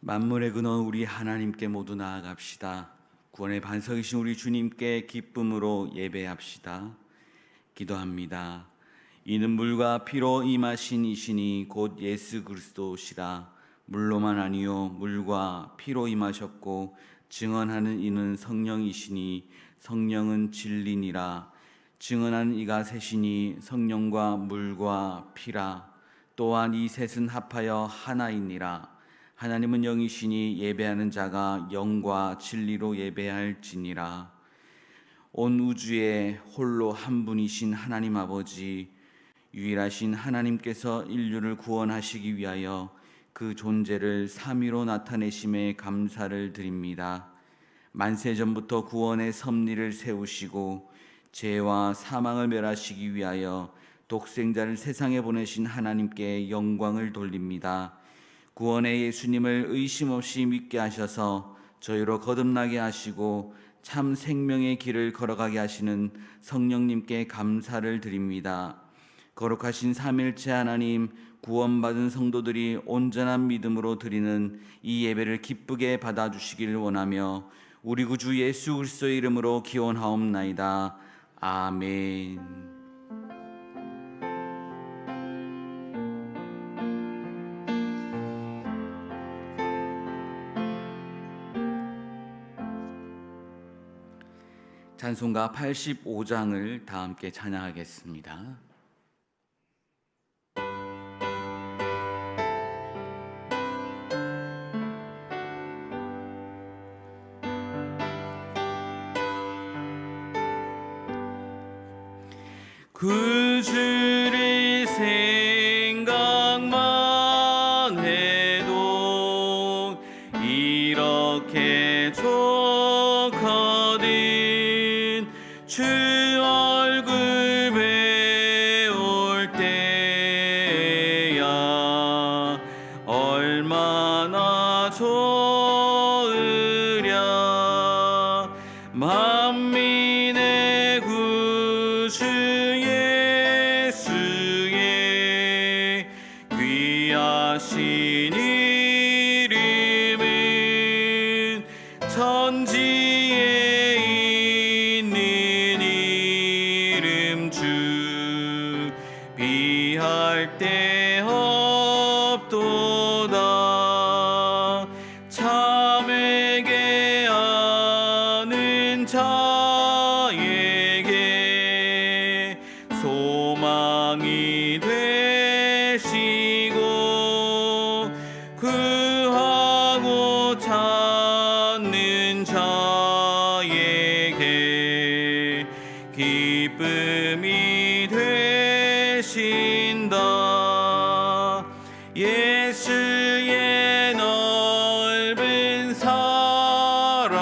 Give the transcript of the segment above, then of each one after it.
만물의 근원 우리 하나님께 모두 나아갑시다. 구원의 반석이신 우리 주님께 기쁨으로 예배합시다. 기도합니다. 이는 물과 피로 임하신 이신이 곧 예수 그리스도시라. 물로만 아니요 물과 피로 임하셨고 증언하는 이는 성령이시니 성령은 진리니라. 증언하는 이가 셋이니 성령과 물과 피라. 또한 이 셋은 합하여 하나이니라. 하나님은 영이시니 예배하는 자가 영과 진리로 예배할지니라. 온 우주에 홀로 한 분이신 하나님 아버지, 유일하신 하나님께서 인류를 구원하시기 위하여 그 존재를 삼위로 나타내심에 감사를 드립니다. 만세전부터 구원의 섭리를 세우시고 죄와 사망을 멸하시기 위하여 독생자를 세상에 보내신 하나님께 영광을 돌립니다. 구원의 예수님을 의심 없이 믿게 하셔서 저희로 거듭나게 하시고 참 생명의 길을 걸어가게 하시는 성령님께 감사를 드립니다. 거룩하신 삼일체 하나님, 구원받은 성도들이 온전한 믿음으로 드리는 이 예배를 기쁘게 받아주시길 원하며 우리 구주 예수 그리스도의 이름으로 기원하옵나이다. 아멘. 찬송가 85장을 다 함께 찬양하겠습니다. 구주를 생각만 해도 이렇게 좋거든. 주 얼굴 배울 때야 얼마나 좋으랴. 만민의 구주 예수의 귀하신 이름은 천지에 비할 데 없도다. 참에게 아는 자에게 소망이 되시고 구하고 찾는 자에게 기쁨이 되신다. 예수의 넓은 사랑을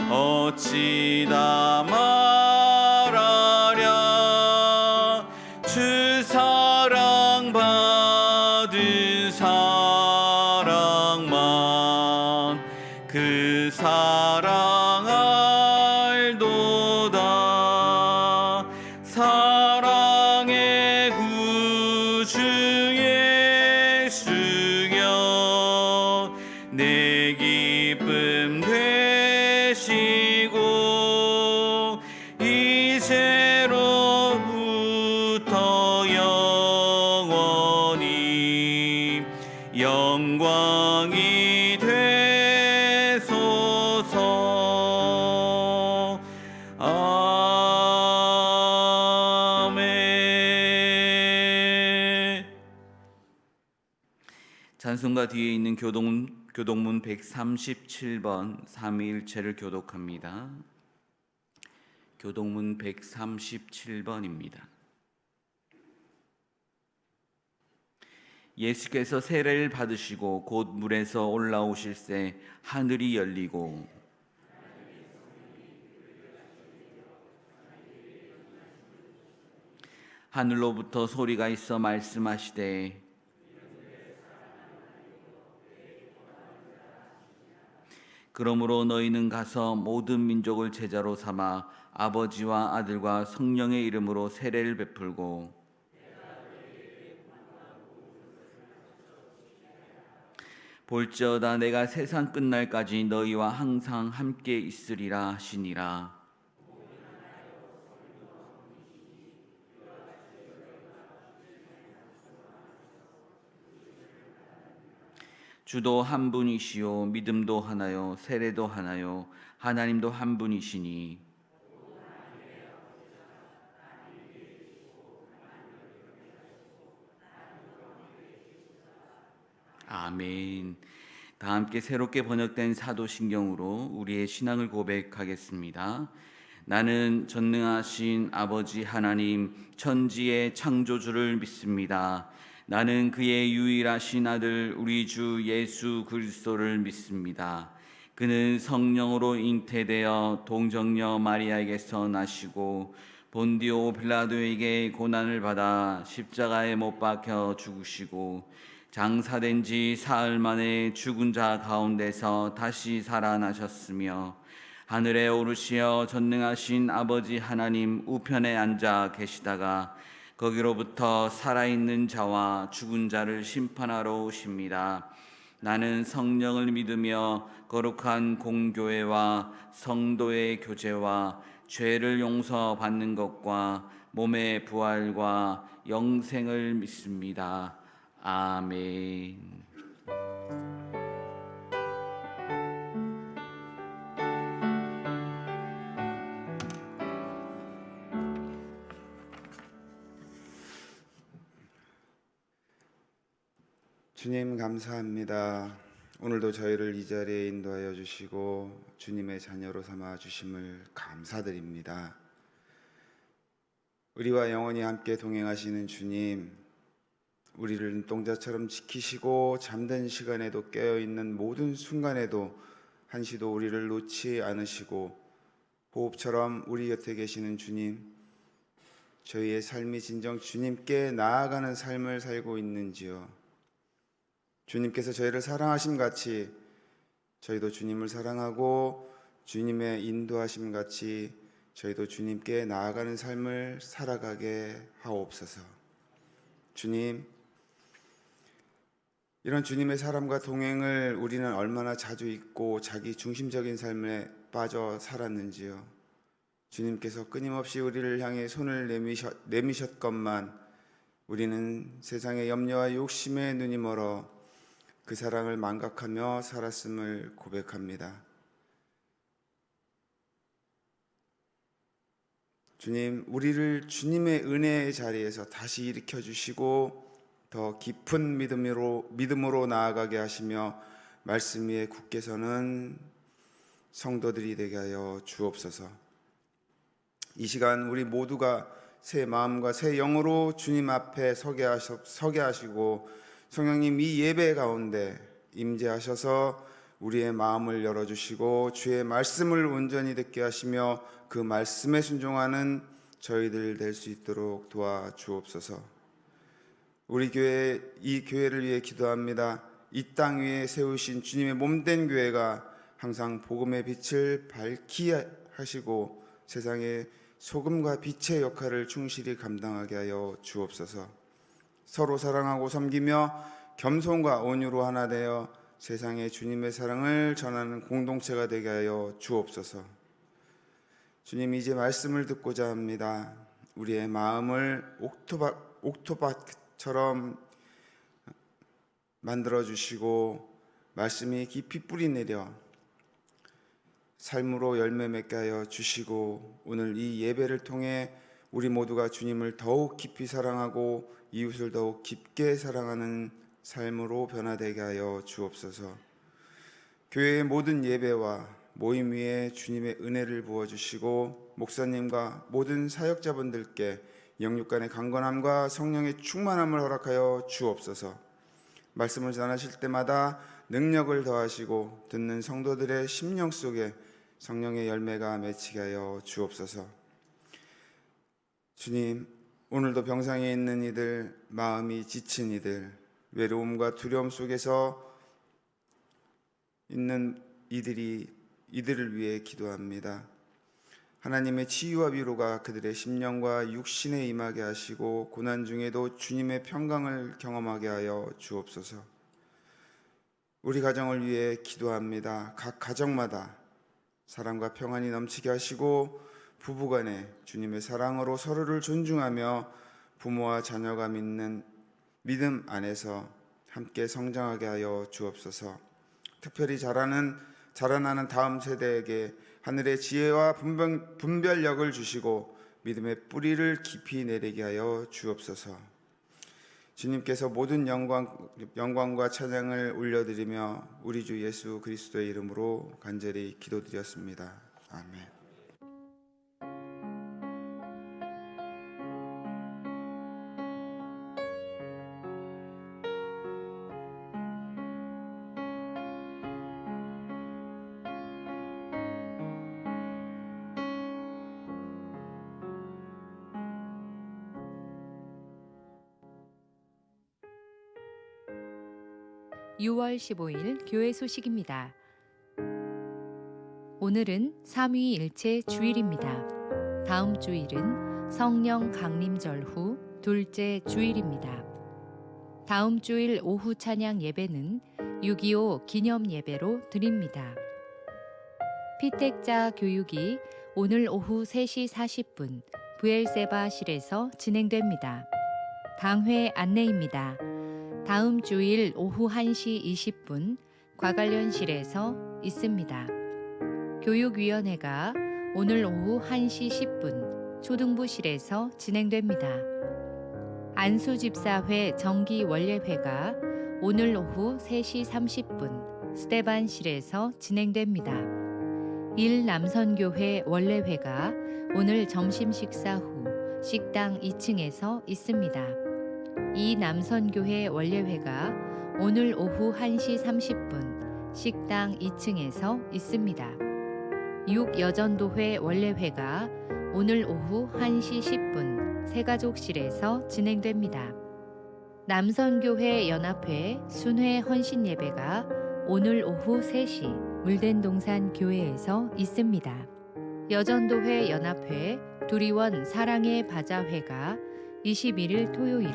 어찌 다 말하랴. 주 사랑 받은 사랑만 그 사랑 알도다. 사랑의 구주 예수여 내 기쁨 되시고 이제로부터 영원히 영광이 되소서. 찬송가 뒤에 있는 교동문 137번 삼위일체를 교독합니다. 교동문 137번입니다. 예수께서 세례를 받으시고 곧 물에서 올라오실새 하늘이 열리고 하늘로부터 소리가 있어 말씀하시되 그러므로 너희는 가서 모든 민족을 제자로 삼아 아버지와 아들과 성령의 이름으로 세례를 베풀고 볼지어다 내가 세상 끝날까지 너희와 항상 함께 있으리라 하시니라. 주도 한 분이시요 믿음도 하나요 세례도 하나요 하나님도 한 분이시니. 아멘. 다 함께 새롭게 번역된 사도신경으로 우리의 신앙을 고백하겠습니다. 나는 전능하신 아버지 하나님 천지의 창조주를 믿습니다. 나는 그의 유일하신 아들 우리 주 예수 그리스도를 믿습니다. 그는 성령으로 잉태되어 동정녀 마리아에게서 나시고 본디오 빌라도에게 고난을 받아 십자가에 못 박혀 죽으시고 장사된 지 사흘 만에 죽은 자 가운데서 다시 살아나셨으며 하늘에 오르시어 전능하신 아버지 하나님 우편에 앉아 계시다가 거기로부터 살아있는 자와 죽은 자를 심판하러 오십니다. 나는 성령을 믿으며 거룩한 공교회와 성도의 교제와 죄를 용서받는 것과 몸의 부활과 영생을 믿습니다. 아멘. 주님 감사합니다. 오늘도 저희를 이 자리에 인도하여 주시고 주님의 자녀로 삼아 주심을 감사드립니다. 우리와 영원히 함께 동행하시는 주님, 우리를 눈동자처럼 지키시고 잠든 시간에도 깨어있는 모든 순간에도 한시도 우리를 놓지 않으시고 호흡처럼 우리 곁에 계시는 주님, 저희의 삶이 진정 주님께 나아가는 삶을 살고 있는지요? 주님께서 저희를 사랑하심 같이 저희도 주님을 사랑하고 주님의 인도하심 같이 저희도 주님께 나아가는 삶을 살아가게 하옵소서. 주님, 이런 주님의 사람과 동행을 우리는 얼마나 자주 잊고 자기 중심적인 삶에 빠져 살았는지요. 주님께서 끊임없이 우리를 향해 손을 내미셨건만 우리는 세상의 염려와 욕심에 눈이 멀어 그 사랑을 망각하며 살았음을 고백합니다. 주님, 우리를 주님의 은혜의 자리에서 다시 일으켜 주시고 더 깊은 믿음으로 나아가게 하시며 말씀 위에 굳게 서는 성도들이 되게 하여 주옵소서. 이 시간 우리 모두가 새 마음과 새 영으로 주님 앞에 서게 하시고 성령님 이 예배 가운데 임재하셔서 우리의 마음을 열어주시고 주의 말씀을 온전히 듣게 하시며 그 말씀에 순종하는 저희들 될 수 있도록 도와주옵소서. 우리 교회, 이 교회를 위해 기도합니다. 이 땅 위에 세우신 주님의 몸된 교회가 항상 복음의 빛을 밝히 하시고 세상의 소금과 빛의 역할을 충실히 감당하게 하여 주옵소서. 서로 사랑하고 섬기며 겸손과 온유로 하나 되어 세상에 주님의 사랑을 전하는 공동체가 되게 하여 주옵소서. 주님, 이제 말씀을 듣고자 합니다. 우리의 마음을 옥토밭처럼 만들어주시고 말씀이 깊이 뿌리 내려 삶으로 열매 맺게 하여 주시고 오늘 이 예배를 통해 우리 모두가 주님을 더욱 깊이 사랑하고 이웃을 더욱 깊게 사랑하는 삶으로 변화되게 하여 주옵소서. 교회의 모든 예배와 모임 위에 주님의 은혜를 부어주시고 목사님과 모든 사역자분들께 영육간의 강건함과 성령의 충만함을 허락하여 주옵소서. 말씀을 전하실 때마다 능력을 더하시고 듣는 성도들의 심령 속에 성령의 열매가 맺히게 하여 주옵소서. 주님, 오늘도 병상에 있는 이들, 마음이 지친 이들, 외로움과 두려움 속에서 있는 이들을 위해 기도합니다. 하나님의 치유와 위로가 그들의 심령과 육신에 임하게 하시고 고난 중에도 주님의 평강을 경험하게 하여 주옵소서. 우리 가정을 위해 기도합니다. 각 가정마다 사랑과 평안이 넘치게 하시고 부부간에 주님의 사랑으로 서로를 존중하며 부모와 자녀가 믿는 믿음 안에서 함께 성장하게 하여 주옵소서. 특별히 자라나는 다음 세대에게 하늘의 지혜와 분별력을 주시고 믿음의 뿌리를 깊이 내리게 하여 주옵소서. 주님께서 모든 영광과 찬양을 올려드리며 우리 주 예수 그리스도의 이름으로 간절히 기도드렸습니다. 아멘. (6월 15일) 교회 소식입니다. 오늘은 삼위일체 주일입니다. 다음 주일은 성령 강림절 후 둘째 주일입니다. 다음 주일 오후 찬양 예배는 6.25 기념 예배로 드립니다. 피택자 교육이 오늘 오후 3시 40분 부엘세바실에서 진행됩니다. 당회 안내입니다. 다음 주일 오후 1시 20분 과관련실에서 있습니다. 교육위원회가 오늘 오후 1시 10분 초등부실에서 진행됩니다. 안수집사회 정기원례회가 오늘 오후 3시 30분 스테반실에서 진행됩니다. 일남선교회 원례회가 오늘 점심 식사 후 식당 2층에서 있습니다. 이 남선교회 원례회가 오늘 오후 1시 30분 식당 2층에서 있습니다. 6여전도회 원례회가 오늘 오후 1시 10분 새가족실에서 진행됩니다. 남선교회 연합회 순회 헌신예배가 오늘 오후 3시 물된동산 교회에서 있습니다. 여전도회 연합회 두리원 사랑의 바자회가 21일 토요일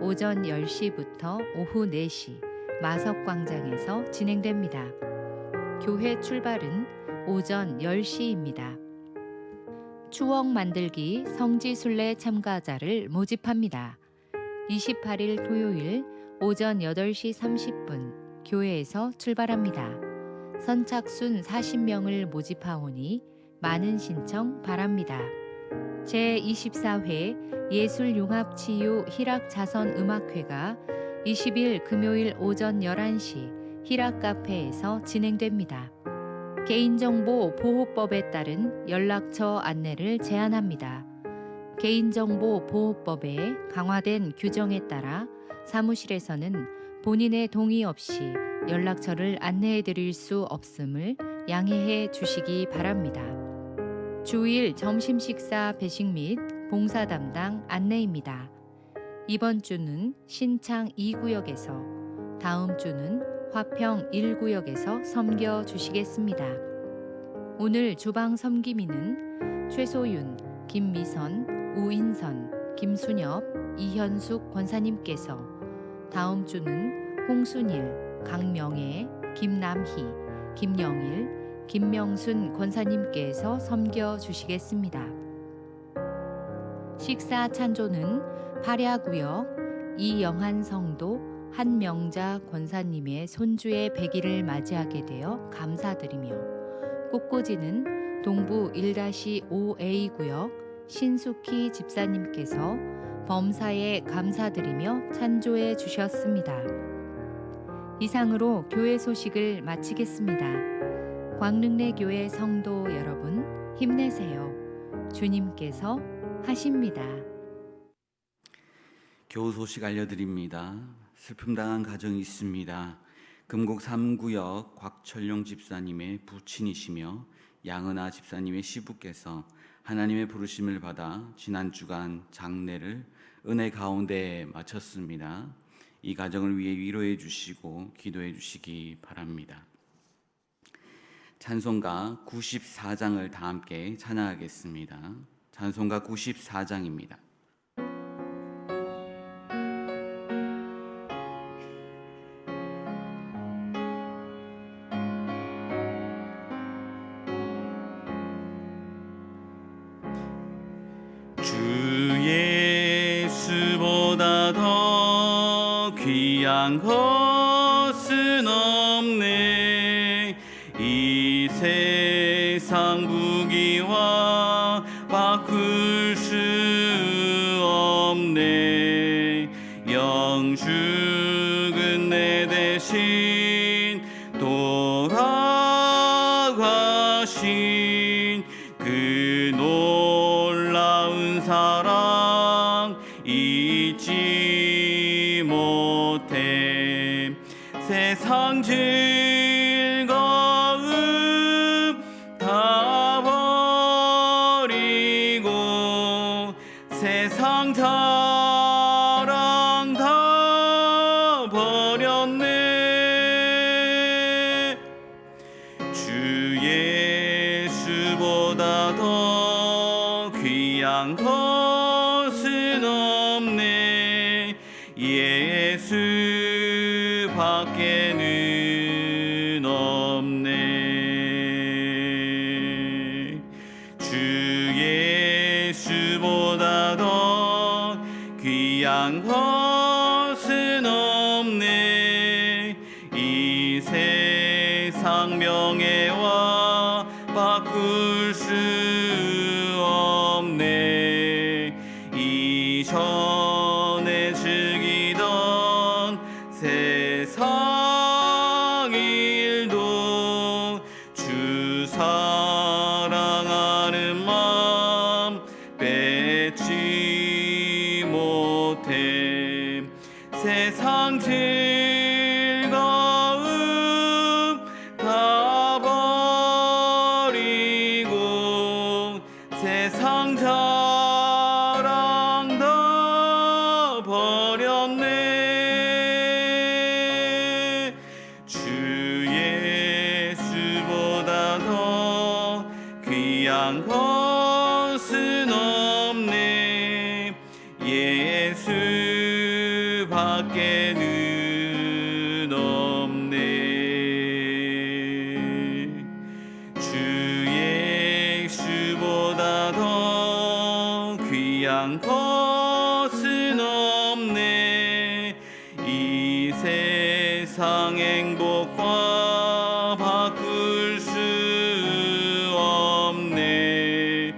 오전 10시부터 오후 4시 마석광장에서 진행됩니다. 교회 출발은 오전 10시입니다. 추억 만들기 성지순례 참가자를 모집합니다. 28일 토요일 오전 8시 30분 교회에서 출발합니다. 선착순 40명을 모집하오니 많은 신청 바랍니다. 제24회 예술융합치유 희락자선음악회가 20일 금요일 오전 11시 희락카페에서 진행됩니다. 개인정보 보호법에 따른 연락처 안내를 제안합니다. 개인정보 보호법의 강화된 규정에 따라 사무실에서는 본인의 동의 없이 연락처를 안내해 드릴 수 없음을 양해해 주시기 바랍니다. 주일 점심 식사 배식 및 봉사 담당 안내입니다. 이번 주는 신창 2구역에서, 다음 주는 화평 1구역에서 섬겨 주시겠습니다. 오늘 주방 섬김인은 최소윤, 김미선, 우인선, 김순엽, 이현숙 권사님께서, 다음 주는 홍순일, 강명애, 김남희, 김영일, 김명순 권사님께서 섬겨 주시겠습니다. 식사 찬조는 파랴구역 이영한 성도 한명자 권사님의 손주의 100일을 맞이하게 되어 감사드리며, 꽃꽂이는 동부 1-5A 구역 신숙희 집사님께서 범사에 감사드리며 찬조해 주셨습니다. 이상으로 교회 소식을 마치겠습니다. 광릉내교회 성도 여러분, 힘내세요. 주님께서 하십니다. 교우 소식 알려드립니다. 슬픔당한 가정이 있습니다. 금곡 3구역 곽철용 집사님의 부친이시며 양은아 집사님의 시부께서 하나님의 부르심을 받아 지난 주간 장례를 은혜 가운데 마쳤습니다. 이 가정을 위해 위로해 주시고 기도해 주시기 바랍니다. 찬송가 94장을 다 함께 찬양하겠습니다. 찬송가 94장입니다. 귀한 것은 없네. 이 세상 부귀와 바꿀 수 없네. 영죽은 내 대신 돌아가신 그 놀라운 사랑 잊지 못해. 세상 즐거움 다 버리고 세상 자랑 다 버렸네. 주 예수보다 더 귀한 것은 없네. 예수 밖에는 없네. 주 예수보다 더 귀한 것은 없네. 이 세상 명예와 바꿀 수 없네. 이전에 즐기던 세상 일도 주 사랑하는 마음 뺏지 못해. 세상 즐거움 다 버리고 세상 자랑 다 버렸네. 주 예수보다 더 귀한 것은 없네. 예수 밖에는 없네. 주 예수보다 더 귀한 것은 없네. 이 세상 행복과 바꿀 수 없네.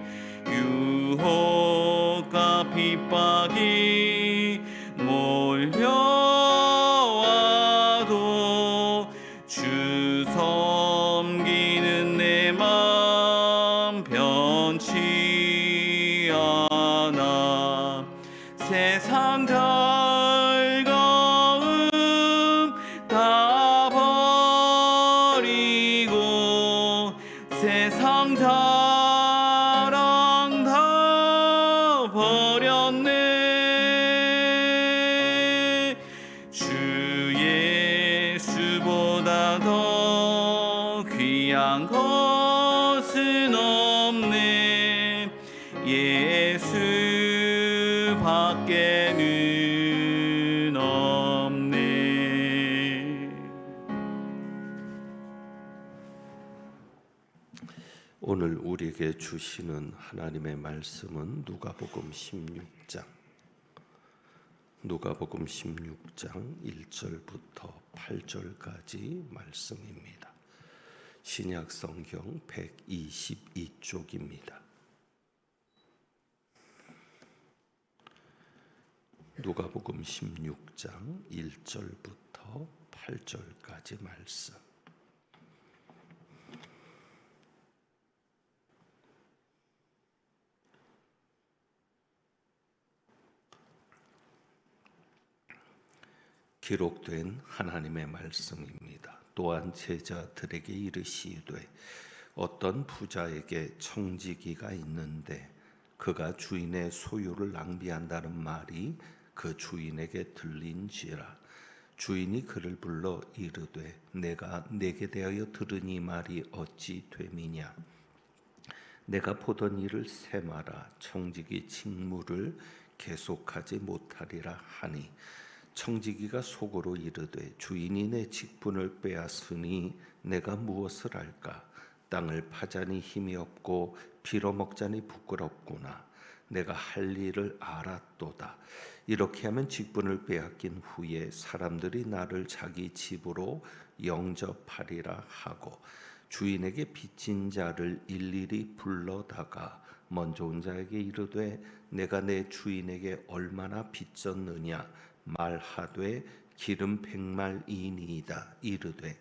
유혹과 핍박이 몰려와도 주 섬기는 내 맘 변치 않아. 세상 즐거움 다 버리고 세상 자랑 다 버렸네. 주 예수보다 더 귀한 것은 없네. 예수 밖에는 없네. 오늘 우리에게 주시는 하나님의 말씀은 누가복음 16장 1절부터 8절까지 말씀입니다. 신약 성경 122쪽입니다. 누가복음 16장 1절부터 8절까지 말씀. 기록된 하나님의 말씀입니다. 또한 제자들에게 이르시되 어떤 부자에게 청지기가 있는데 그가 주인의 소유를 낭비한다는 말이 그 주인에게 들린지라. 주인이 그를 불러 이르되 내가 내게 대하여 들은 이 말이 어찌 됨이냐. 내가 보던 일을 세마라. 청지기 직무를 계속하지 못하리라 하니 청지기가 속으로 이르되 주인이 내 직분을 빼앗으니 내가 무엇을 할까. 땅을 파자니 힘이 없고 빌어먹자니 부끄럽구나. 내가 할 일을 알았도다. 이렇게 하면 직분을 빼앗긴 후에 사람들이 나를 자기 집으로 영접하리라 하고 주인에게 빚진 자를 일일이 불러다가 먼저 온 자에게 이르되 내가 내 주인에게 얼마나 빚졌느냐 말하되 기름 100말이니이다. 이르되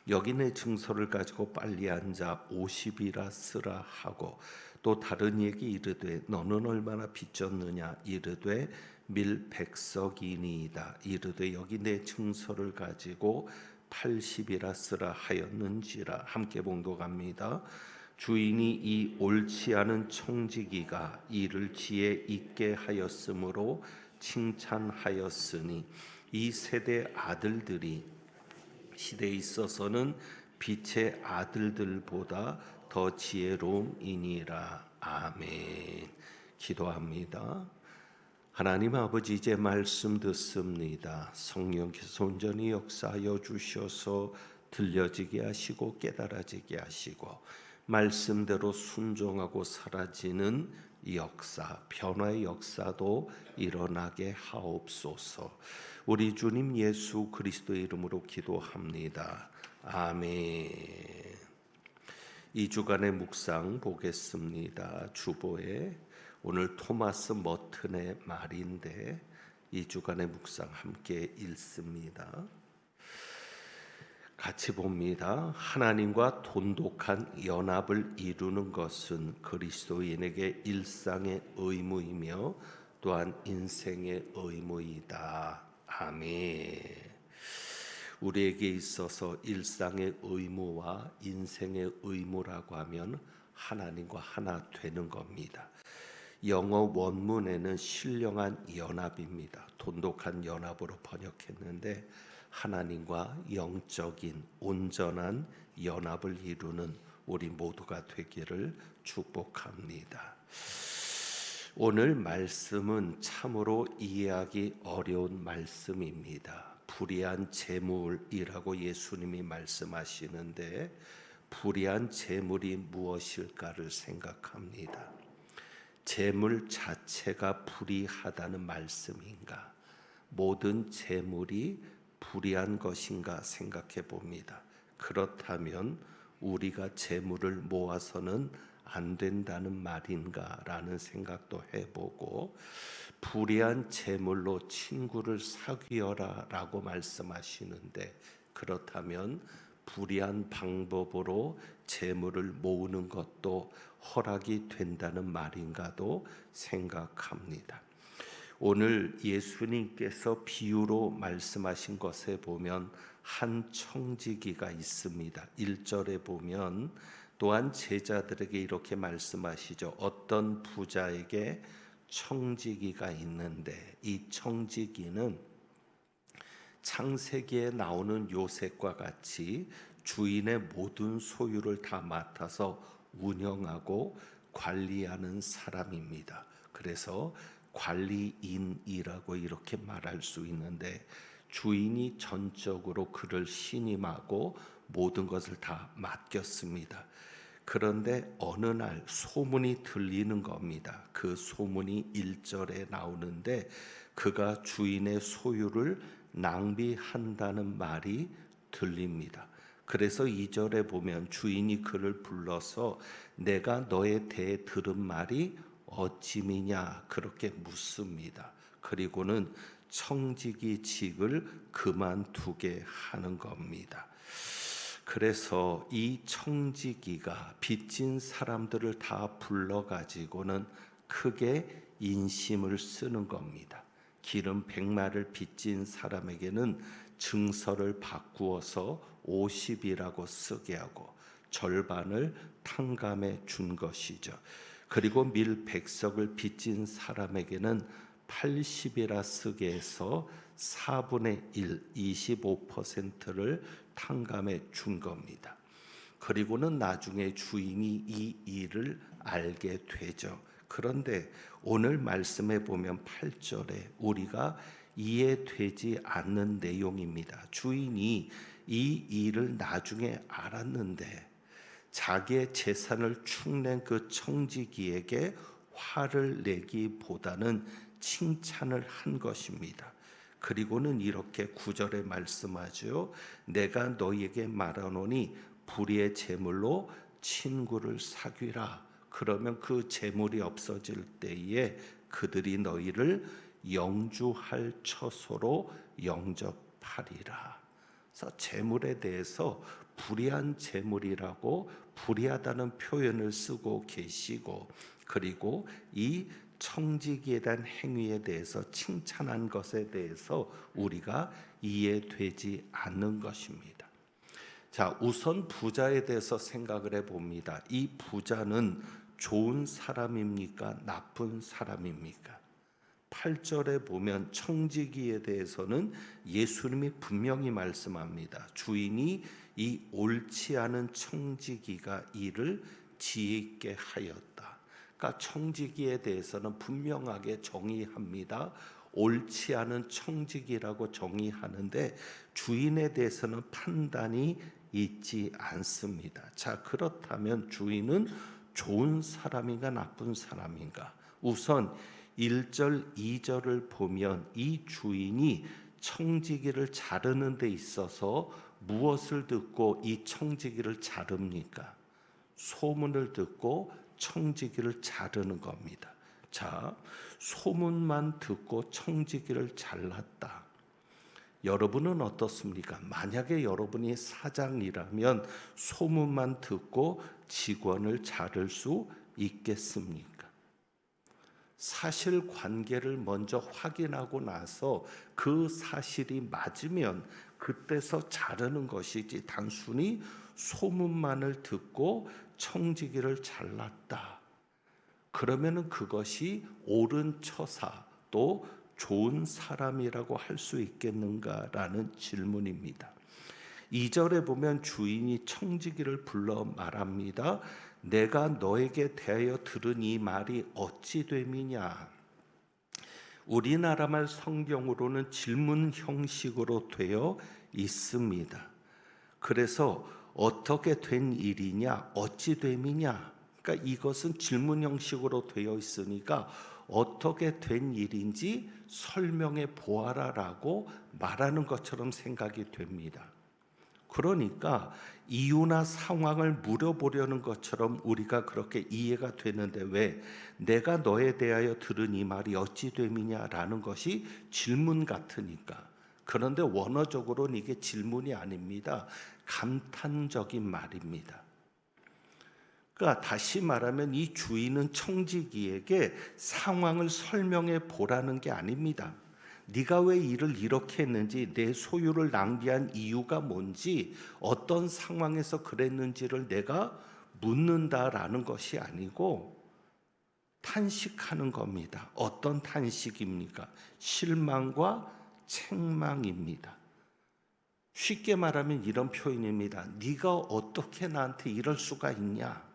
여기 내 증서를 가지고 빨리 앉아 50이라 쓰라 하고 또 다른 이에게 이르되 너는 얼마나 빚졌느냐 이르되 밀 100석이니이다. 이르되 여기 내 증서를 가지고 80이라 쓰라 하였는지라. 함께 봉독합니다. 주인이 이 옳지 않은 청지기가 이를 지혜 있게 하였으므로 칭찬하였으니 이 세대 아들들이 시대에 있어서는 빛의 아들들보다 더 지혜로움이니라. 아멘. 기도합니다. 하나님 아버지, 이제 말씀 듣습니다. 성령께서 온전히 역사하여 주셔서 들려지게 하시고 깨달아지게 하시고 말씀대로 순종하고 사라지는 역사, 변화의 역사도 일어나게 하옵소서. 우리 주님 예수 그리스도의 이름으로 기도합니다. 아멘. 2주간의 묵상 보겠습니다. 주보에 오늘 토마스 머튼의 말인데 2주간의 묵상 함께 읽습니다. 같이 봅니다. 하나님과 돈독한 연합을 이루는 것은 그리스도인에게 일상의 의무이며 또한 인생의 의무이다. 아멘. 우리에게 있어서 일상의 의무와 인생의 의무라고 하면 하나님과 하나 되는 겁니다. 영어 원문에는 신령한 연합입니다. 돈독한 연합으로 번역했는데 하나님과 영적인 온전한 연합을 이루는 우리 모두가 되기를 축복합니다. 오늘 말씀은 참으로 이해하기 어려운 말씀입니다. 불의한 재물이라고 예수님이 말씀하시는데 불의한 재물이 무엇일까를 생각합니다. 재물 자체가 불의하다는 말씀인가? 모든 재물이 불의한 것인가 생각해 봅니다. 그렇다면 우리가 재물을 모아서는 안 된다는 말인가라는 생각도 해보고 불의한 재물로 친구를 사귀어라라고 말씀하시는데 그렇다면 불의한 방법으로 재물을 모으는 것도 허락이 된다는 말인가도 생각합니다. 오늘 예수님께서 비유로 말씀하신 것에 보면 한 청지기가 있습니다. 1절에 보면 또한 제자들에게 이렇게 말씀하시죠. 어떤 부자에게 청지기가 있는데 이 청지기는 창세기에 나오는 요셉과 같이 주인의 모든 소유를 다 맡아서 운영하고 관리하는 사람입니다. 그래서 관리인이라고 이렇게 말할 수 있는데 주인이 전적으로 그를 신임하고 모든 것을 다 맡겼습니다. 그런데 어느 날 소문이 들리는 겁니다. 그 소문이 1절에 나오는데 그가 주인의 소유를 낭비한다는 말이 들립니다. 그래서 2절에 보면 주인이 그를 불러서 내가 너에 대해 들은 말이 어찌미냐 그렇게 묻습니다. 그리고는 청지기직을 그만두게 하는 겁니다. 그래서 이 청지기가 빚진 사람들을 다 불러가지고는 크게 인심을 쓰는 겁니다. 기름 100마를 빚진 사람에게는 증서를 바꾸어서 50이라고 쓰게 하고 절반을 탕감해 준 것이죠. 그리고 밀 100석을 빚진 사람에게는 80이라 쓰게 해서 4분의 1, 25%를 탕감해 준 겁니다. 그리고는 나중에 주인이 이 일을 알게 되죠. 그런데 오늘 말씀에 보면 8절에 우리가 이해되지 않는 내용입니다. 주인이 이 일을 나중에 알았는데 자기의 재산을 축낸 그 청지기에게 화를 내기보다는 칭찬을 한 것입니다. 그리고는 이렇게 9절에 말씀하죠. 내가 너희에게 말하노니 불의의 제물로 친구를 사귀라. 그러면 그 제물이 없어질 때에 그들이 너희를 영주할 처소로 영접하리라. 그래서 제물에 대해서 불의한 제물이라고 불의하다는 표현을 쓰고 계시고, 그리고 이 청지기에 대한 행위에 대해서 칭찬한 것에 대해서 우리가 이해되지 않는 것입니다. 자, 우선 부자에 대해서 생각을 해봅니다. 이 부자는 좋은 사람입니까? 나쁜 사람입니까? 8절에 보면 청지기에 대해서는 예수님이 분명히 말씀합니다. 주인이 이 옳지 않은 청지기가 이를 지혜 있게 하였다. 그러니까 청지기에 대해서는 분명하게 정의합니다. 옳지 않은 청지기라고 정의하는데 주인에 대해서는 판단이 있지 않습니다. 자, 그렇다면 주인은 좋은 사람인가 나쁜 사람인가? 우선 1절, 2절을 보면 이 주인이 청지기를 자르는 데 있어서 무엇을 듣고 이 청지기를 자릅니까? 소문을 듣고 청지기를 자르는 겁니다. 자, 소문만 듣고 청지기를 잘랐다. 여러분은 어떻습니까? 만약에 여러분이 사장이라면 소문만 듣고 직원을 자를 수 있겠습니까? 사실관계를 먼저 확인하고 나서 그 사실이 맞으면 그때서 자르는 것이지, 단순히 소문만을 듣고 청지기를 잘랐다. 그러면은 그것이 옳은 처사 또 좋은 사람이라고 할 수 있겠는가라는 질문입니다. 2절에 보면 주인이 청지기를 불러 말합니다. 내가 너에게 대하여 들은 이 말이 어찌 됨이냐. 우리나라 말 성경으로는 질문 형식으로 되어 있습니다. 그래서 어떻게 된 일이냐, 어찌 됨이냐. 그러니까 이것은 질문 형식으로 되어 있으니까 어떻게 된 일인지 설명해 보아라라고 말하는 것처럼 생각이 됩니다. 그러니까 이유나 상황을 물어보려는 것처럼 우리가 그렇게 이해가 되는데, 왜 내가 너에 대하여 들은 이 말이 어찌 됨이냐라는 것이 질문 같으니까. 그런데 원어적으로는 이게 질문이 아닙니다. 감탄적인 말입니다. 그러니까 다시 말하면 이 주인은 청지기에게 상황을 설명해 보라는 게 아닙니다. 네가 왜 일을 이렇게 했는지, 내 소유를 낭비한 이유가 뭔지, 어떤 상황에서 그랬는지를 내가 묻는다라는 것이 아니고 탄식하는 겁니다. 어떤 탄식입니까? 실망과 책망입니다. 쉽게 말하면 이런 표현입니다. 네가 어떻게 나한테 이럴 수가 있냐?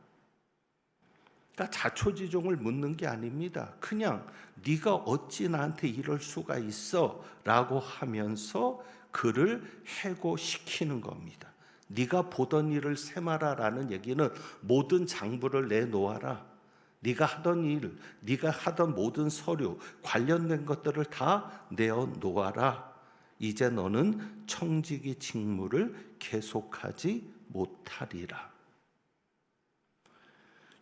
그러니까 자초지종을 묻는 게 아닙니다. 그냥 네가 어찌 나한테 이럴 수가 있어? 라고 하면서 그를 해고시키는 겁니다. 네가 보던 일을 세마라라는 얘기는 모든 장부를 내놓아라. 네가 하던 일, 네가 하던 모든 서류, 관련된 것들을 다 내어놓아라. 이제 너는 청지기 직무를 계속하지 못하리라.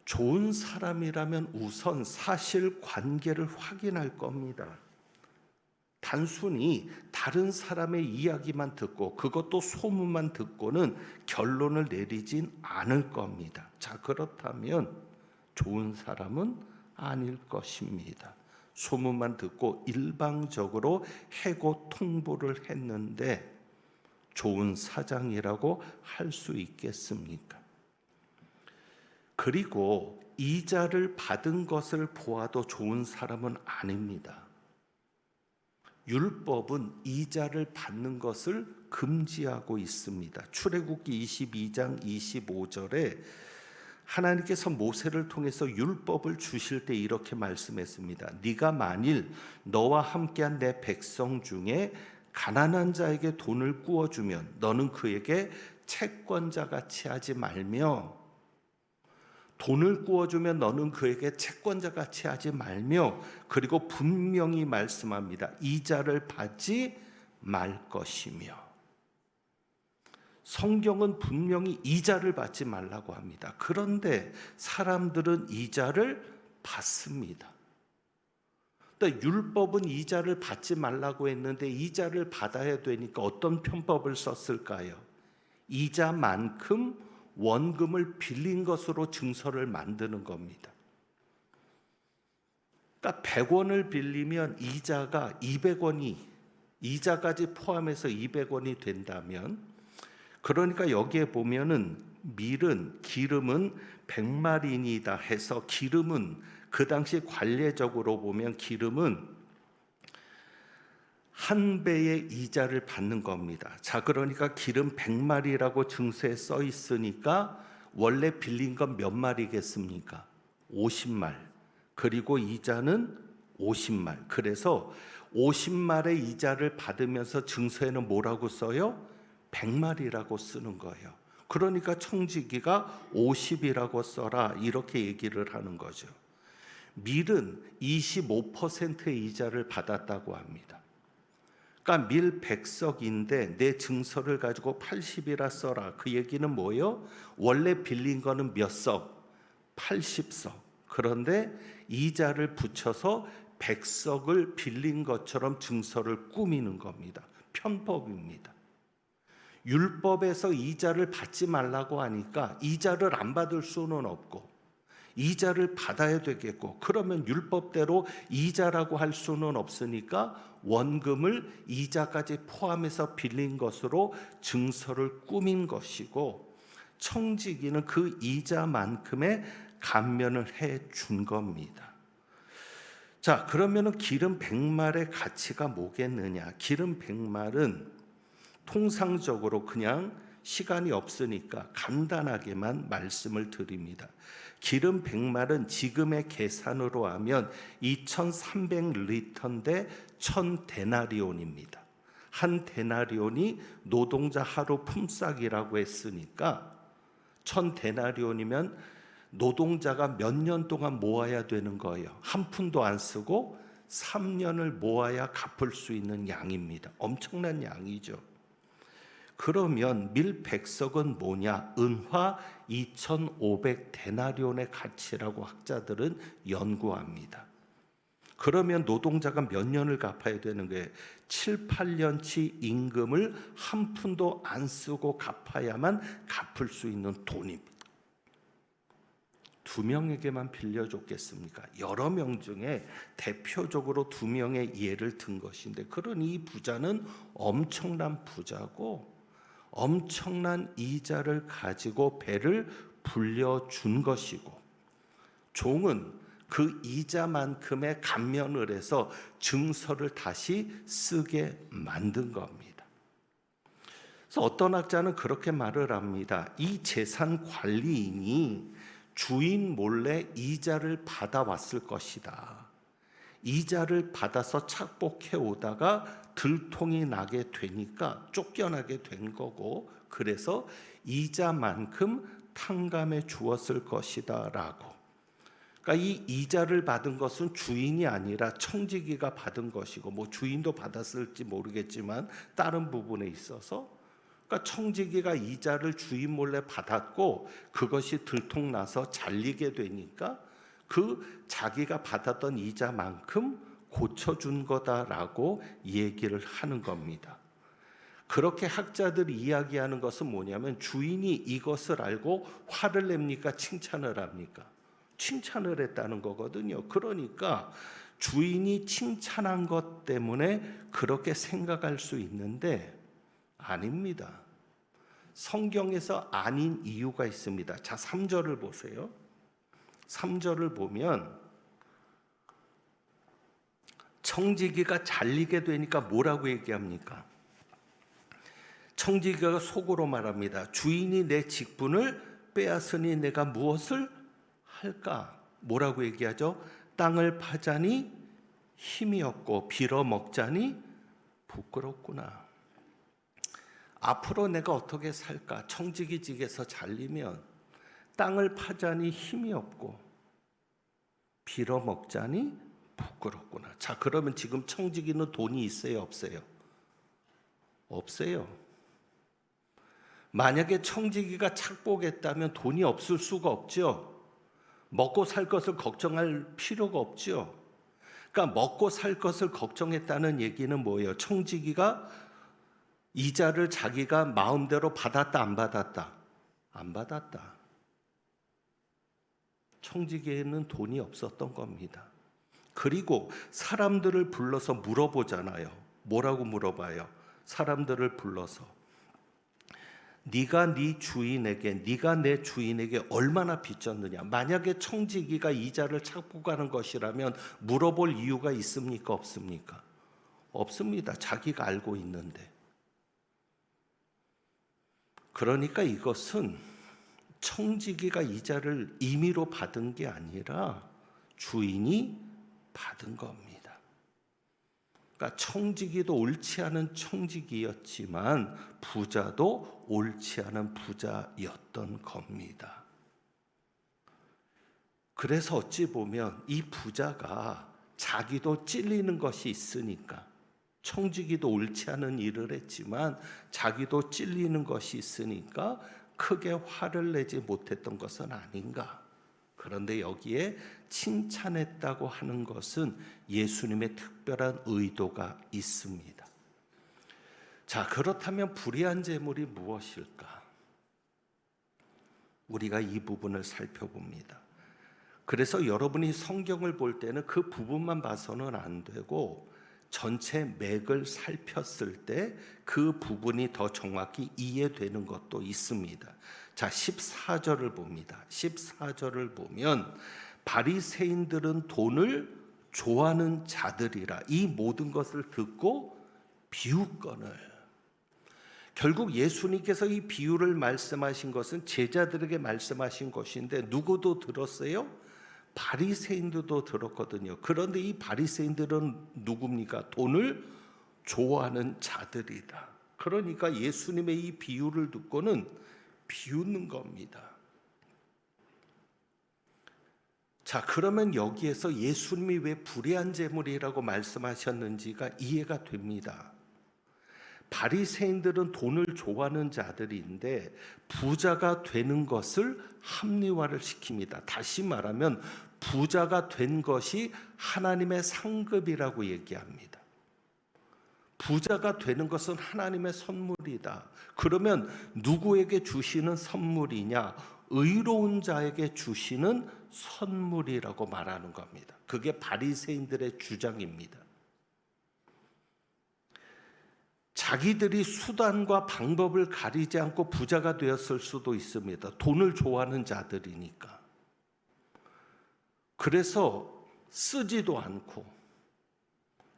좋은 사람이라면 우선 사실관계를 확인할 겁니다. 단순히 다른 사람의 이야기만 듣고 그것도 소문만 듣고는 결론을 내리진 않을 겁니다. 자, 그렇다면 좋은 사람은 아닐 것입니다. 소문만 듣고 일방적으로 해고 통보를 했는데 좋은 사장이라고 할 수 있겠습니까? 그리고 이자를 받은 것을 보아도 좋은 사람은 아닙니다. 율법은 이자를 받는 것을 금지하고 있습니다. 출애굽기 22장 25절에 하나님께서 모세를 통해서 율법을 주실 때 이렇게 말씀했습니다. 네가 만일 너와 함께한 내 백성 중에 가난한 자에게 돈을 구워주면 너는 그에게 채권자같이 하지 말며 돈을 구워주면 너는 그에게 채권자 같이 하지 말며, 그리고 분명히 말씀합니다. 이자를 받지 말 것이며. 성경은 분명히 이자를 받지 말라고 합니다. 그런데 사람들은 이자를 받습니다. 그러니까 율법은 이자를 받지 말라고 했는데 이자를 받아야 되니까 어떤 편법을 썼을까요? 이자만큼 원금을 빌린 것으로 증서를 만드는 겁니다. 그러니까 100원을 빌리면 이자가 200원이, 이자까지 포함해서 200원이 된다면, 그러니까 여기에 보면은 밀은, 기름은 100마린이다 해서, 기름은 그 당시 관례적으로 보면 기름은 한 배의 이자를 받는 겁니다. 자, 그러니까 기름 100마리라고 증서에 써 있으니까 원래 빌린 건 몇 마리겠습니까? 50말. 그리고 이자는 50말. 그래서 50말의 이자를 받으면서 증서에는 뭐라고 써요? 100마리라고 쓰는 거예요. 그러니까 청지기가 50이라고 써라, 이렇게 얘기를 하는 거죠. 밀은 25%의 이자를 받았다고 합니다. 그러니까 밀 100석인데 내 증서를 가지고 80이라 써라. 그 얘기는 뭐예요? 원래 빌린 거는 몇 석? 80석. 그런데 이자를 붙여서 100석을 빌린 것처럼 증서를 꾸미는 겁니다. 편법입니다. 율법에서 이자를 받지 말라고 하니까 이자를 안 받을 수는 없고 이자를 받아야 되겠고, 그러면 율법대로 이자라고 할 수는 없으니까 원금을 이자까지 포함해서 빌린 것으로 증서를 꾸민 것이고, 청지기는 그 이자만큼의 감면을 해 준 겁니다. 자, 그러면은 기름 100말의 가치가 뭐겠느냐? 기름 100말은 통상적으로, 그냥 시간이 없으니까 간단하게만 말씀을 드립니다. 기름 100말은 지금의 계산으로 하면 2300리터인데 1000데나리온입니다. 한 데나리온이 노동자 하루 품삯이라고 했으니까 1000데나리온이면 노동자가 몇 년 동안 모아야 되는 거예요. 한 푼도 안 쓰고 3년을 모아야 갚을 수 있는 양입니다. 엄청난 양이죠. 그러면 밀 100석은 뭐냐? 은화 2500데나리온의 가치라고 학자들은 연구합니다. 그러면 노동자가 몇 년을 갚아야 되는 거예요? 7, 8년치 임금을 한 푼도 안 쓰고 갚아야만 갚을 수 있는 돈입니다. 2명에게만 빌려줬겠습니까? 여러 명 중에 대표적으로 2명의 예를 든 것인데, 그런 이 부자는 엄청난 부자고 엄청난 이자를 가지고 배를 불려준 것이고, 종은 그 이자만큼의 감면을 해서 증서를 다시 쓰게 만든 겁니다. 그래서 어떤 학자는 그렇게 말을 합니다. 이 재산 관리인이 주인 몰래 이자를 받아왔을 것이다. 이자를 받아서 착복해 오다가 들통이 나게 되니까 쫓겨나게 된 거고, 그래서 이자만큼 탕감해 주었을 것이다 라고. 그러니까 이 이자를 받은 것은 주인이 아니라 청지기가 받은 것이고, 뭐 주인도 받았을지 모르겠지만 다른 부분에 있어서, 그러니까 청지기가 이자를 주인 몰래 받았고 그것이 들통나서 잘리게 되니까 그 자기가 받았던 이자만큼 고쳐준 거다라고 얘기를 하는 겁니다. 그렇게 학자들이 이야기하는 것은 뭐냐면, 주인이 이것을 알고 화를 냅니까? 칭찬을 합니까? 칭찬을 했다는 거거든요. 그러니까 주인이 칭찬한 것 때문에 그렇게 생각할 수 있는데 아닙니다. 성경에서 아닌 이유가 있습니다. 자, 3절을 보세요. 3절을 보면 청지기가 잘리게 되니까 뭐라고 얘기합니까? 청지기가 속으로 말합니다. 주인이 내 직분을 빼앗으니 내가 무엇을 할까? 뭐라고 얘기하죠? 땅을 파자니 힘이 없고 빌어먹자니 부끄럽구나. 앞으로 내가 어떻게 살까? 청지기직에서 잘리면 땅을 파자니 힘이 없고 빌어먹자니 부끄럽구나. 자, 그러면 지금 청지기는 돈이 있어요, 없어요? 없어요. 만약에 청지기가 착복했다면 돈이 없을 수가 없죠. 먹고 살 것을 걱정할 필요가 없죠. 그러니까 먹고 살 것을 걱정했다는 얘기는 뭐예요? 청지기가 이자를 자기가 마음대로 받았다, 안 받았다? 안 받았다. 청지기에는 돈이 없었던 겁니다. 그리고 사람들을 불러서 물어보잖아요. 뭐라고 물어봐요? 사람들을 불러서 네가 네 주인에게 얼마나 빚졌느냐. 만약에 청지기가 이자를 착복하는 것이라면 물어볼 이유가 있습니까, 없습니까? 없습니다. 자기가 알고 있는데. 그러니까 이것은 청지기가 이자를 임의로 받은 게 아니라 주인이 받은 겁니다. 그러니까 청지기도 옳지 않은 청지기였지만 부자도 옳지 않은 부자였던 겁니다. 그래서 어찌 보면 이 부자가 자기도 찔리는 것이 있으니까, 청지기도 옳지 않은 일을 했지만 자기도 찔리는 것이 있으니까 크게 화를 내지 못했던 것은 아닌가. 그런데 여기에 칭찬했다고 하는 것은 예수님의 특별한 의도가 있습니다. 자, 그렇다면 불의한 재물이 무엇일까? 우리가 이 부분을 살펴봅니다. 그래서 여러분이 성경을 볼 때는 그 부분만 봐서는 안 되고 전체 맥을 살폈을 때 그 부분이 더 정확히 이해되는 것도 있습니다. 자, 14절을 봅니다. 14절을 보면 바리새인들은 돈을 좋아하는 자들이라 이 모든 것을 듣고 비웃거늘. 결국 예수님께서 이 비유를 말씀하신 것은 제자들에게 말씀하신 것인데 누구도 들었어요? 바리새인들도 들었거든요. 그런데 이 바리새인들은 누굽니까? 돈을 좋아하는 자들이다. 그러니까 예수님의 이 비유를 듣고는 비웃는 겁니다. 자, 그러면 여기에서 예수님이 왜 불의한 재물이라고 말씀하셨는지가 이해가 됩니다. 바리새인들은 돈을 좋아하는 자들인데 부자가 되는 것을 합리화를 시킵니다. 다시 말하면 부자가 된 것이 하나님의 상급이라고 얘기합니다. 부자가 되는 것은 하나님의 선물이다. 그러면 누구에게 주시는 선물이냐? 의로운 자에게 주시는 선물이라고 말하는 겁니다. 그게 바리새인들의 주장입니다. 자기들이 수단과 방법을 가리지 않고 부자가 되었을 수도 있습니다. 돈을 좋아하는 자들이니까. 그래서 쓰지도 않고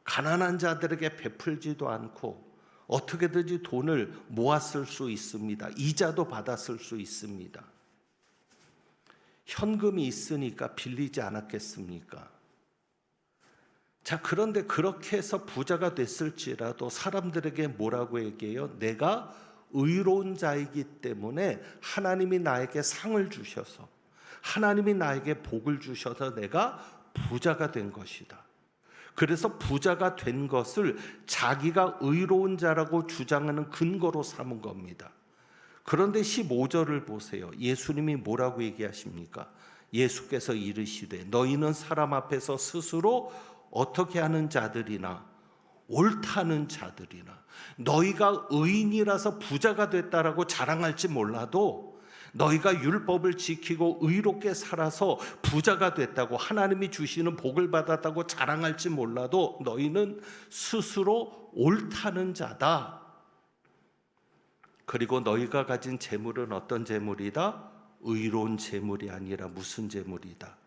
가난한 자들에게 베풀지도 않고 어떻게든지 돈을 모았을 수 있습니다. 이자도 받았을 수 있습니다. 현금이 있으니까 빌리지 않았겠습니까? 자, 그런데 그렇게 해서 부자가 됐을지라도 사람들에게 뭐라고 얘기해요? 내가 의로운 자이기 때문에 하나님이 나에게 상을 주셔서 하나님이 나에게 복을 주셔서 내가 부자가 된 것이다. 그래서 부자가 된 것을 자기가 의로운 자라고 주장하는 근거로 삼은 겁니다. 그런데 15절을 보세요. 예수님이 뭐라고 얘기하십니까? 예수께서 이르시되 너희는 사람 앞에서 스스로 어떻게 하는 자들이나 옳다는 자들이나 너희가 의인이라서 부자가 됐다라고 자랑할지 몰라도 너희가 율법을 지키고 의롭게 살아서 부자가 됐다고 하나님이 주시는 복을 받았다고 자랑할지 몰라도 너희는 스스로 옳다는 자다. 그리고 너희가 가진 재물은 어떤 재물이다? 의로운 재물이 아니라 무슨 재물이다?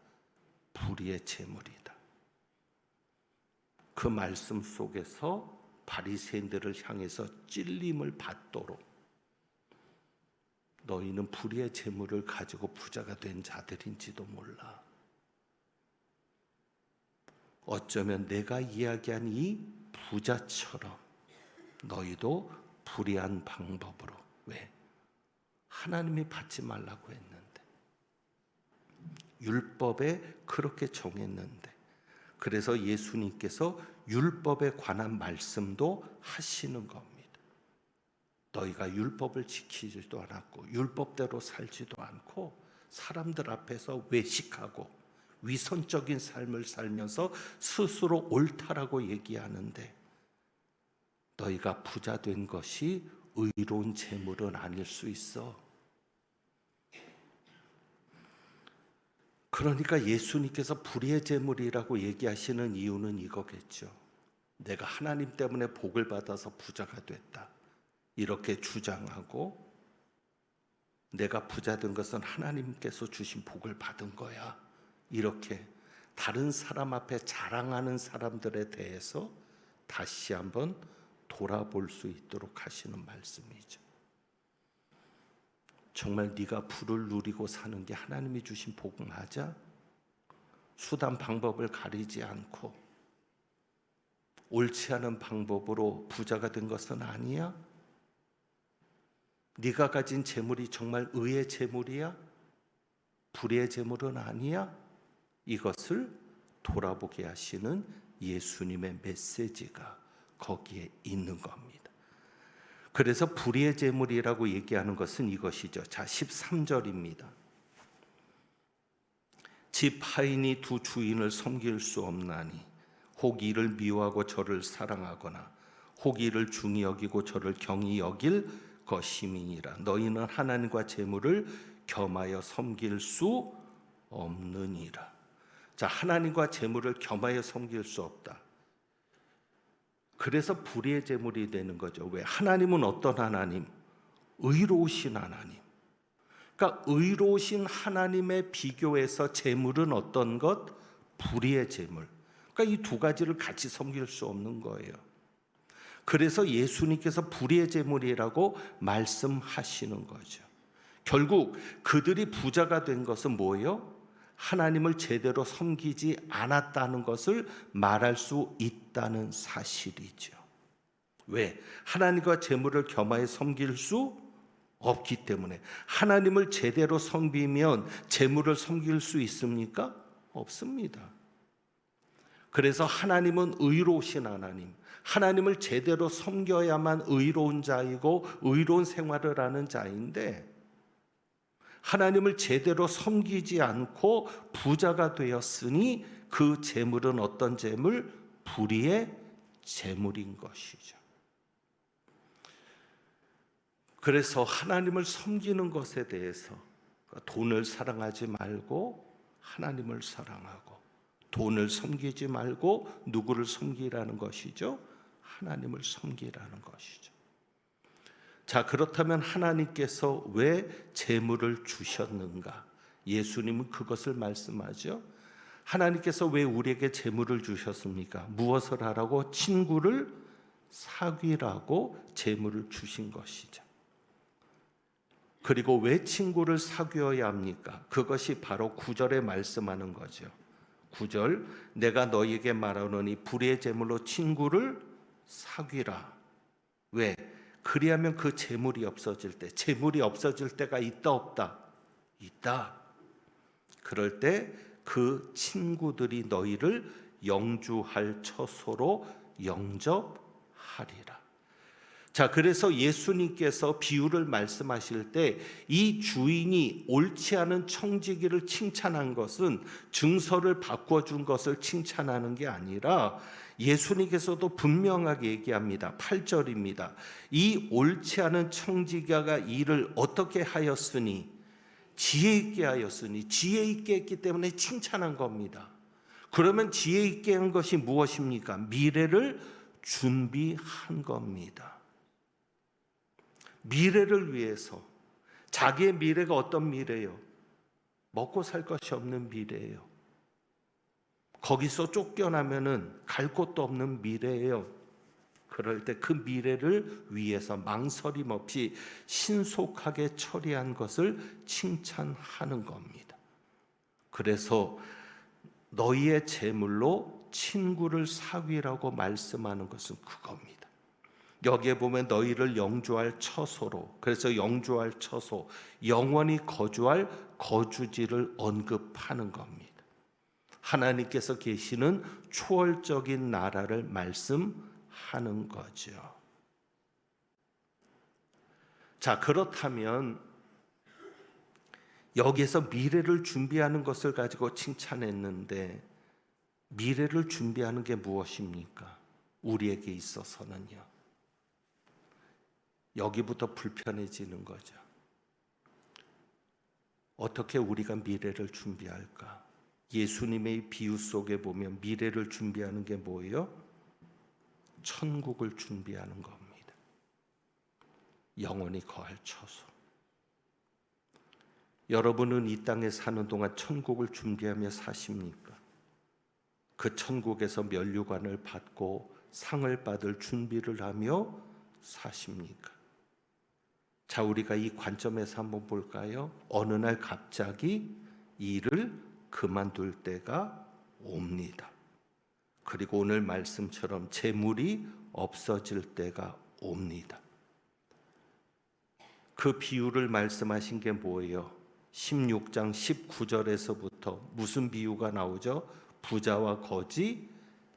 불의의 재물이다. 그 말씀 속에서 바리새인들을 향해서 찔림을 받도록 너희는 불의의 재물을 가지고 부자가 된 자들인지도 몰라. 어쩌면 내가 이야기한 이 부자처럼 너희도 불의한 방법으로 왜? 하나님이 받지 말라고 했는데 율법에 그렇게 정했는데, 그래서 예수님께서 율법에 관한 말씀도 하시는 겁니다. 너희가 율법을 지키지도 않았고 율법대로 살지도 않고 사람들 앞에서 외식하고 위선적인 삶을 살면서 스스로 옳다라고 얘기하는데, 너희가 부자 된 것이 의로운 재물은 아닐 수 있어. 그러니까 예수님께서 불의의 재물이라고 얘기하시는 이유는 이거겠죠. 내가 하나님 때문에 복을 받아서 부자가 됐다, 이렇게 주장하고, 내가 부자 된 것은 하나님께서 주신 복을 받은 거야, 이렇게 다른 사람 앞에 자랑하는 사람들에 대해서 다시 한번 돌아볼 수 있도록 하시는 말씀이죠. 정말 네가 부를 누리고 사는 게 하나님이 주신 복 맞아? 수단 방법을 가리지 않고 옳지 않은 방법으로 부자가 된 것은 아니야? 네가 가진 재물이 정말 의의 재물이야? 불의의 재물은 아니야? 이것을 돌아보게 하시는 예수님의 메시지가 거기에 있는 겁니다. 그래서 불의의 재물이라고 얘기하는 것은 이것이죠. 자, 13절입니다. 집 하인이 두 주인을 섬길 수 없나니 혹 이를 미워하고 저를 사랑하거나 혹 이를 중히 여기고 저를 경히 여길 것임이니라. 너희는 하나님과 재물을 겸하여 섬길 수 없느니라. 자, 하나님과 재물을 겸하여 섬길 수 없다. 그래서 불의의 재물이 되는 거죠. 왜? 하나님은 어떤 하나님? 의로우신 하나님. 그러니까 의로우신 하나님의 비교해서 재물은 어떤 것? 불의의 재물. 그러니까 이 두 가지를 같이 섬길 수 없는 거예요. 그래서 예수님께서 불의의 재물이라고 말씀하시는 거죠. 결국 그들이 부자가 된 것은 뭐예요? 하나님을 제대로 섬기지 않았다는 것을 말할 수 있다는 사실이죠. 왜? 하나님과 재물을 겸하여 섬길 수 없기 때문에. 하나님을 제대로 섬기면 재물을 섬길 수 있습니까? 없습니다. 그래서 하나님은 의로우신 하나님, 하나님을 제대로 섬겨야만 의로운 자이고 의로운 생활을 하는 자인데, 하나님을 제대로 섬기지 않고 부자가 되었으니 그 재물은 어떤 재물? 불의의 재물인 것이죠. 그래서 하나님을 섬기는 것에 대해서 돈을 사랑하지 말고 하나님을 사랑하고, 돈을 섬기지 말고 누구를 섬기라는 것이죠? 하나님을 섬기라는 것이죠. 자, 그렇다면 하나님께서 왜 재물을 주셨는가? 예수님은 그것을 말씀하죠. 하나님께서 왜 우리에게 재물을 주셨습니까? 무엇을 하라고? 친구를 사귀라고 재물을 주신 것이죠. 그리고 왜 친구를 사귀어야 합니까? 그것이 바로 9절에 말씀하는 거죠. 9절, 내가 너희에게 말하노니 불의의 재물로 친구를 사귀라. 왜? 그리하면 그 재물이 없어질 때, 재물이 없어질 때가 있다 없다? 있다. 그럴 때 그 친구들이 너희를 영주할 처소로 영접하리라. 자, 그래서 예수님께서 비유를 말씀하실 때 이 주인이 옳지 않은 청지기를 칭찬한 것은 증서를 바꿔준 것을 칭찬하는 게 아니라, 예수님께서도 분명하게 얘기합니다. 8절입니다. 이 옳지 않은 청지기가 일을 어떻게 하였으니? 지혜 있게 하였으니. 지혜 있게 했기 때문에 칭찬한 겁니다. 그러면 지혜 있게 한 것이 무엇입니까? 미래를 준비한 겁니다. 미래를 위해서. 자기의 미래가 어떤 미래예요? 먹고 살 것이 없는 미래예요. 거기서 쫓겨나면은 갈 곳도 없는 미래예요. 그럴 때 그 미래를 위해서 망설임 없이 신속하게 처리한 것을 칭찬하는 겁니다. 그래서 너희의 재물로 친구를 사귀라고 말씀하는 것은 그겁니다. 여기에 보면 너희를 영주할 처소로, 그래서 영주할 처소, 영원히 거주할 거주지를 언급하는 겁니다. 하나님께서 계시는 초월적인 나라를 말씀하는 거죠. 자, 그렇다면 여기에서 미래를 준비하는 것을 가지고 칭찬했는데 미래를 준비하는 게 무엇입니까? 우리에게 있어서는요. 여기부터 불편해지는 거죠. 어떻게 우리가 미래를 준비할까? 예수님의 비유 속에 보면 미래를 준비하는 게 뭐예요? 천국을 준비하는 겁니다. 영원히 거할 처소. 여러분은 이 땅에 사는 동안 천국을 준비하며 사십니까? 그 천국에서 면류관을 받고 상을 받을 준비를 하며 사십니까? 자, 우리가 이 관점에서 한번 볼까요? 어느 날 갑자기 일을 그만둘 때가 옵니다. 그리고 오늘 말씀처럼 재물이 없어질 때가 옵니다. 그 비유를 말씀하신 게 뭐예요? 16장 19절에서부터 무슨 비유가 나오죠? 부자와 거지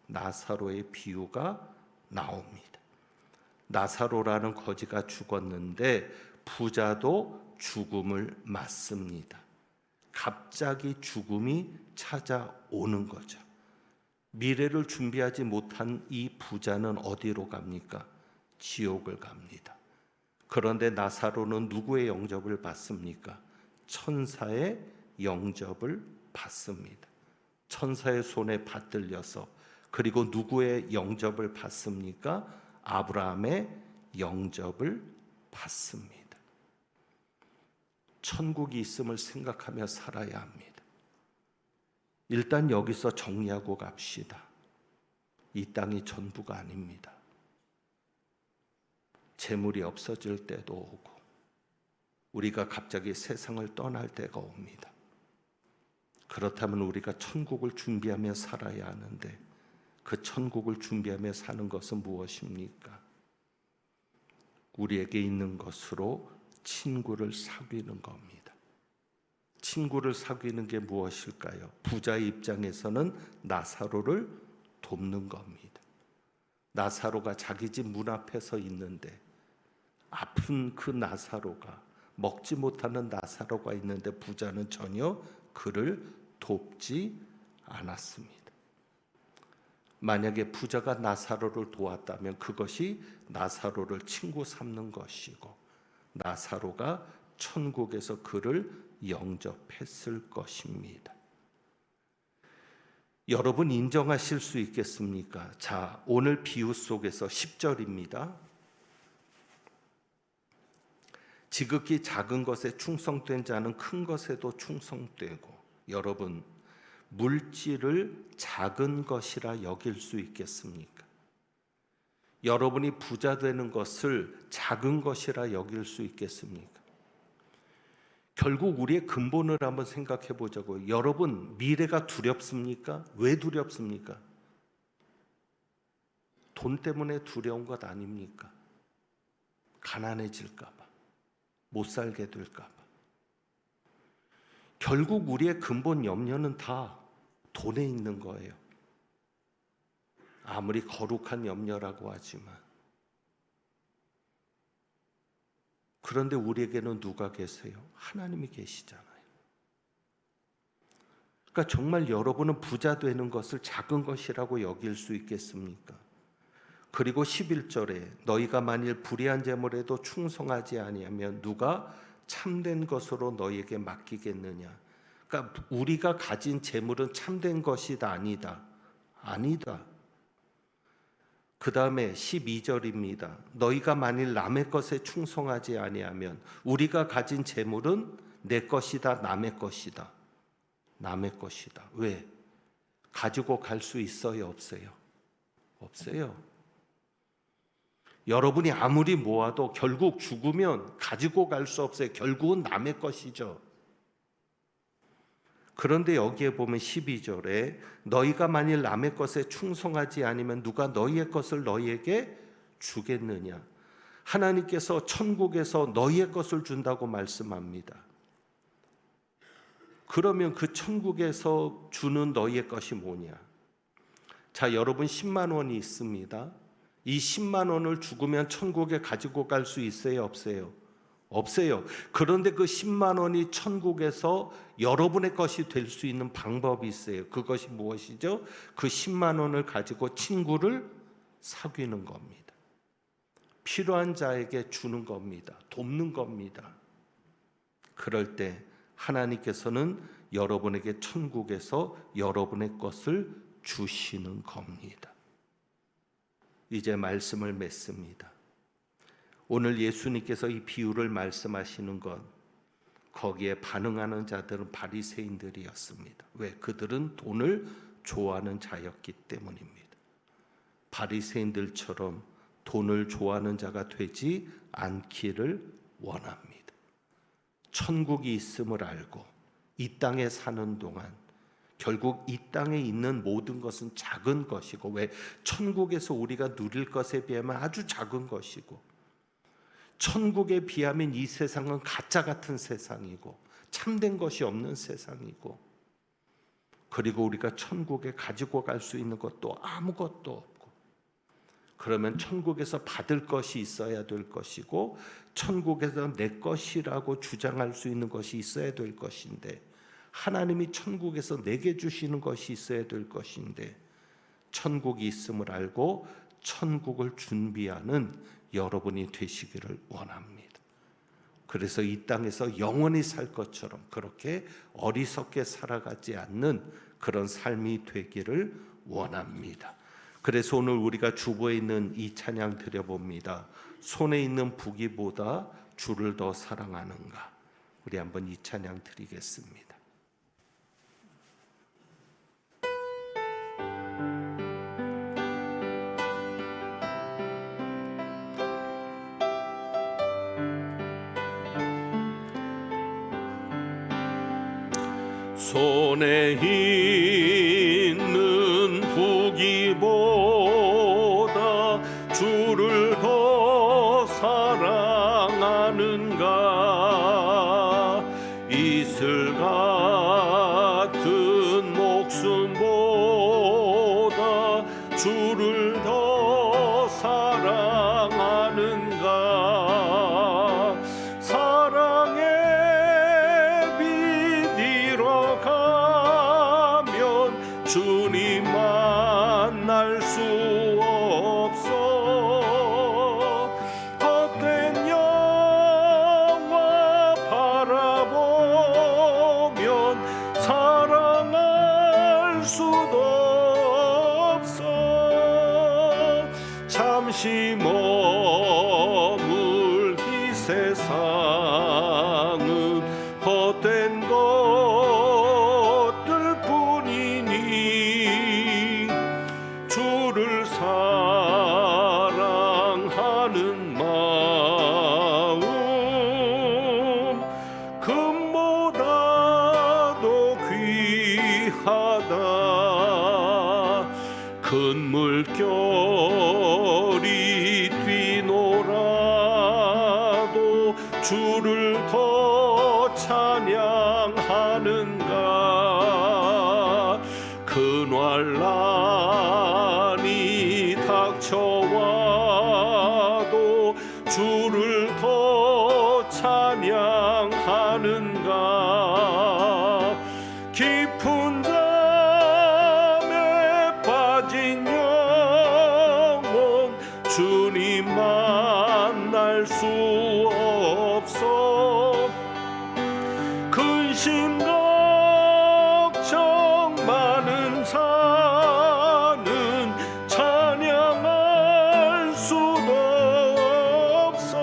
나사로의 비유가 나옵니다. 나사로라는 거지가 죽었는데 부자도 죽음을 맞습니다. 갑자기 죽음이 찾아오는 거죠. 미래를 준비하지 못한 이 부자는 어디로 갑니까? 지옥을 갑니다. 그런데 나사로는 누구의 영접을 받습니까? 천사의 영접을 받습니다. 천사의 손에 받들려서, 그리고 누구의 영접을 받습니까? 아브라함의 영접을 받습니다. 천국이 있음을 생각하며 살아야 합니다. 일단 여기서 정리하고 갑시다. 이 땅이 전부가 아닙니다. 재물이 없어질 때도 오고 우리가 갑자기 세상을 떠날 때가 옵니다. 그렇다면 우리가 천국을 준비하며 살아야 하는데 그 천국을 준비하며 사는 것은 무엇입니까? 우리에게 있는 것으로 친구를 사귀는 겁니다. 친구를 사귀는 게 무엇일까요? 부자의 입장에서는 나사로를 돕는 겁니다. 나사로가 자기 집 문 앞에 서 있는데 아픈 그 나사로가, 먹지 못하는 나사로가 있는데 부자는 전혀 그를 돕지 않았습니다. 만약에 부자가 나사로를 도왔다면 그것이 나사로를 친구 삼는 것이고 나사로가 천국에서 그를 영접했을 것입니다. 여러분 인정하실 수 있겠습니까? 자, 오늘 비유 속에서 10절입니다. 지극히 작은 것에 충성된 자는 큰 것에도 충성되고. 여러분, 물질을 작은 것이라 여길 수 있겠습니까? 여러분이 부자 되는 것을 작은 것이라 여길 수 있겠습니까? 결국 우리의 근본을 한번 생각해 보자고요. 여러분, 미래가 두렵습니까? 왜 두렵습니까? 돈 때문에 두려운 것 아닙니까? 가난해질까 봐, 못 살게 될까 봐. 결국 우리의 근본 염려는 다 돈에 있는 거예요. 아무리 거룩한 염려라고 하지만. 그런데 우리에게는 누가 계세요? 하나님이 계시잖아요. 그러니까 정말 여러분은 부자 되는 것을 작은 것이라고 여길 수 있겠습니까? 그리고 11절에 너희가 만일 불의한 재물에도 충성하지 아니하면 누가 참된 것으로 너희에게 맡기겠느냐? 그러니까 우리가 가진 재물은 참된 것이다, 아니다? 아니다. 그 다음에 12절입니다. 너희가 만일 남의 것에 충성하지 아니하면 우리가 가진 재물은 내 것이다, 남의 것이다. 남의 것이다. 왜? 가지고 갈 수 있어요, 없어요? 없어요. 여러분이 아무리 모아도 결국 죽으면 가지고 갈 수 없어요. 결국은 남의 것이죠. 그런데 여기에 보면 12절에 너희가 만일 남의 것에 충성하지 않으면 누가 너희의 것을 너희에게 주겠느냐? 하나님께서 천국에서 너희의 것을 준다고 말씀합니다. 그러면 그 천국에서 주는 너희의 것이 뭐냐? 자, 여러분 10만 원이 있습니다. 이 10만 원을 죽으면 천국에 가지고 갈 수 있어요, 없어요? 없어요. 그런데 그 10만 원이 천국에서 여러분의 것이 될 수 있는 방법이 있어요. 그것이 무엇이죠? 그 10만 원을 가지고 친구를 사귀는 겁니다. 필요한 자에게 주는 겁니다. 돕는 겁니다. 그럴 때 하나님께서는 여러분에게 천국에서 여러분의 것을 주시는 겁니다. 이제 말씀을 맺습니다. 오늘 예수님께서 이 비유를 말씀하시는 것, 거기에 반응하는 자들은 바리새인들이었습니다. 왜? 그들은 돈을 좋아하는 자였기 때문입니다. 바리새인들처럼 돈을 좋아하는 자가 되지 않기를 원합니다. 천국이 있음을 알고 이 땅에 사는 동안 결국 이 땅에 있는 모든 것은 작은 것이고, 왜? 천국에서 우리가 누릴 것에 비하면 아주 작은 것이고, 천국에 비하면 이 세상은 가짜 같은 세상이고 참된 것이 없는 세상이고, 그리고 우리가 천국에 가지고 갈 수 있는 것도 아무것도 없고, 그러면 천국에서 받을 것이 있어야 될 것이고 천국에서 내 것이라고 주장할 수 있는 것이 있어야 될 것인데, 하나님이 천국에서 내게 주시는 것이 있어야 될 것인데, 천국이 있음을 알고 천국을 준비하는 여러분이 되시기를 원합니다. 그래서 이 땅에서 영원히 살 것처럼 그렇게 어리석게 살아가지 않는 그런 삶이 되기를 원합니다. 그래서 오늘 우리가 주보에 있는 이 찬양 드려봅니다. 손에 있는 부귀보다 주를 더 사랑하는가. 우리 한번 이 찬양 드리겠습니다. 손에 있는 부귀보다 주를 더 사랑하는가. 이슬 같은 목숨보다 주를 더 사랑하는가. 사랑의 주님 만날 수 없어. 헛된 영화 바라보면 사랑할 수도 없어. 잠시 머물 이 세상은 헛된 것들 뿐이니 주를 사랑하는 마음 금보다도 귀하다. 큰 물결이 뛰놀아도 주를 더 찬양하는가. 큰 환난이 닥쳐와도 주를 더 찬양하는가. 깊은 잠에 빠진 영혼 주님 만날 수 없어. 근심 걱정 많은 자는 찬양할 수도 없어.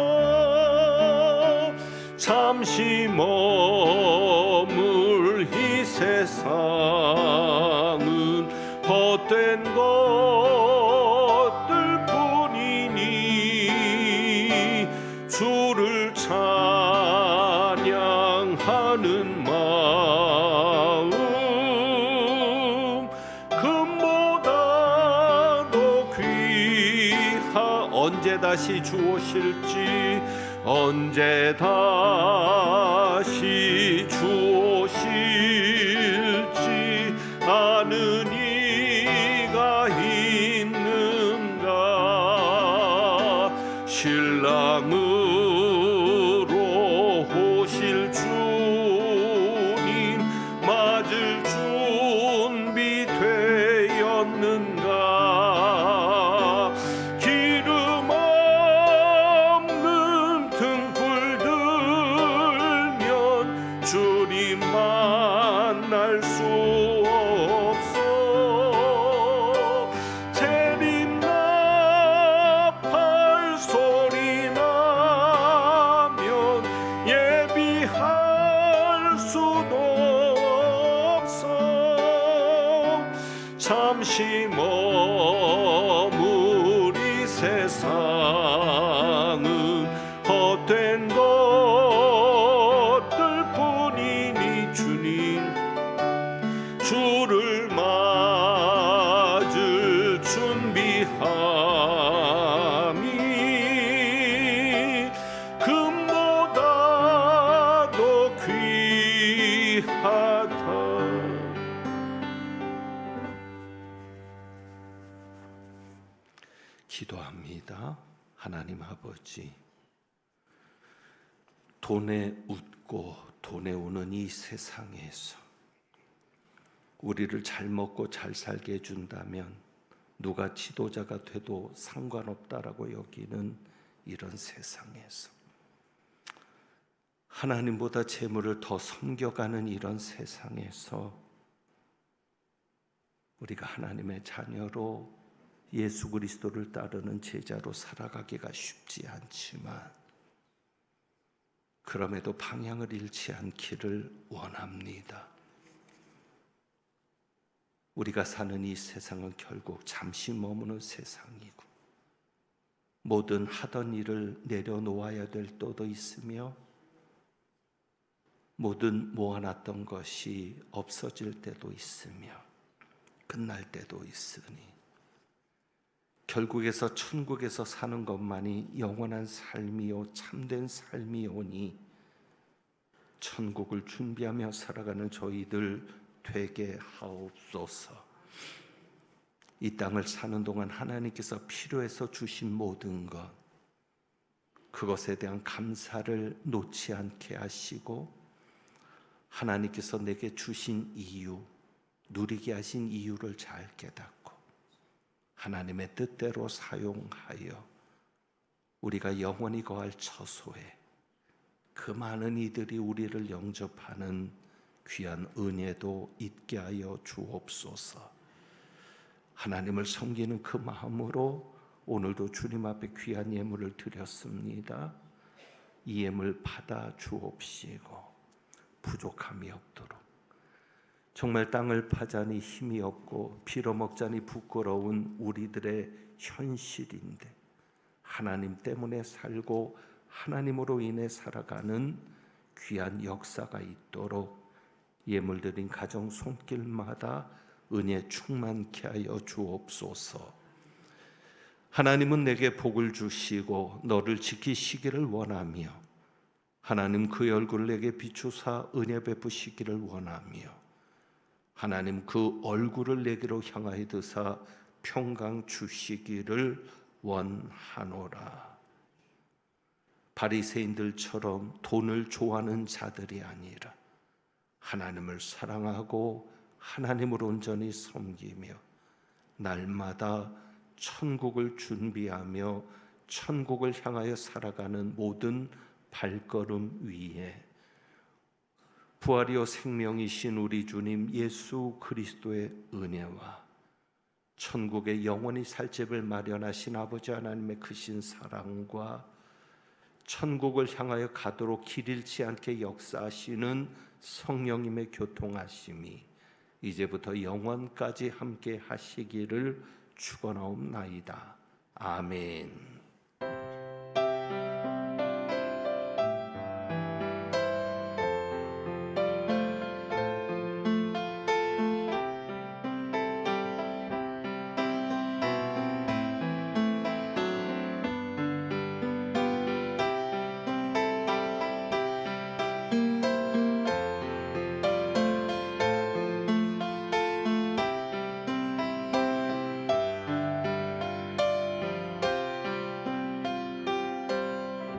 잠시 머물 이 세상은 헛된 것들 뿐이니 주를 찬양하는 마음 금보다도 귀하. 언제 언제 다시 주 오실지 언제 다시 주 오실지 아는 이가 있는가 신랑으로 오실 주님 맞을 준비 되었는가 기름 없는 등불 들면 주님 만날 수 없어 재림나 발소리 나면 예비할 수도 없어 잠시 머무리 세상은 헛된 것들 뿐이니 주님 주를 맞을 준비함이 금보다 더 귀하다. 기도합니다. 하나님 아버지, 돈에 웃고 돈에 우는 이 세상에서 우리를 잘 먹고 잘 살게 해준다면 누가 지도자가 돼도 상관없다라고 여기는 이런 세상에서 하나님보다 재물을 더 섬겨가는 이런 세상에서 우리가 하나님의 자녀로 예수 그리스도를 따르는 제자로 살아가기가 쉽지 않지만 그럼에도 방향을 잃지 않기를 원합니다. 우리가 사는 이 세상은 결국 잠시 머무는 세상이고 모든 하던 일을 내려놓아야 될 때도 있으며 모든 모아놨던 것이 없어질 때도 있으며 끝날 때도 있으니 결국에서 천국에서 사는 것만이 영원한 삶이요 참된 삶이오니 천국을 준비하며 살아가는 저희들 되게 하옵소서. 이 땅을 사는 동안 하나님께서 필요해서 주신 모든 것 그것에 대한 감사를 놓지 않게 하시고 하나님께서 내게 주신 이유 누리게 하신 이유를 잘 깨닫고 하나님의 뜻대로 사용하여 우리가 영원히 거할 처소에 그 많은 이들이 우리를 영접하는 귀한 은혜도 있게 하여 주옵소서. 하나님을 섬기는 그 마음으로 오늘도 주님 앞에 귀한 예물을 드렸습니다. 이 예물 받아 주옵시고 부족함이 없도록 정말 땅을 파자니 힘이 없고 빌어먹자니 부끄러운 우리들의 현실인데 하나님 때문에 살고 하나님으로 인해 살아가는 귀한 역사가 있도록 예물 드린 가정 손길마다 은혜 충만케 하여 주옵소서. 하나님은 내게 복을 주시고 너를 지키시기를 원하며 하나님 그의 얼굴을 내게 비추사 은혜 베푸시기를 원하며 하나님 그 얼굴을 내게로 향하여 드사 평강 주시기를 원하노라. 바리새인들처럼 돈을 좋아하는 자들이 아니라 하나님을 사랑하고 하나님을 온전히 섬기며 날마다 천국을 준비하며 천국을 향하여 살아가는 모든 발걸음 위에 부활이요 생명이신 우리 주님 예수 그리스도의 은혜와 천국에 영원히 살 집을 마련하신 아버지 하나님의 크신 사랑과 천국을 향하여 가도록 길 잃지 않게 역사하시는 성령님의 교통하심이 이제부터 영원까지 함께 하시기를 축원하옵나이다. 아멘.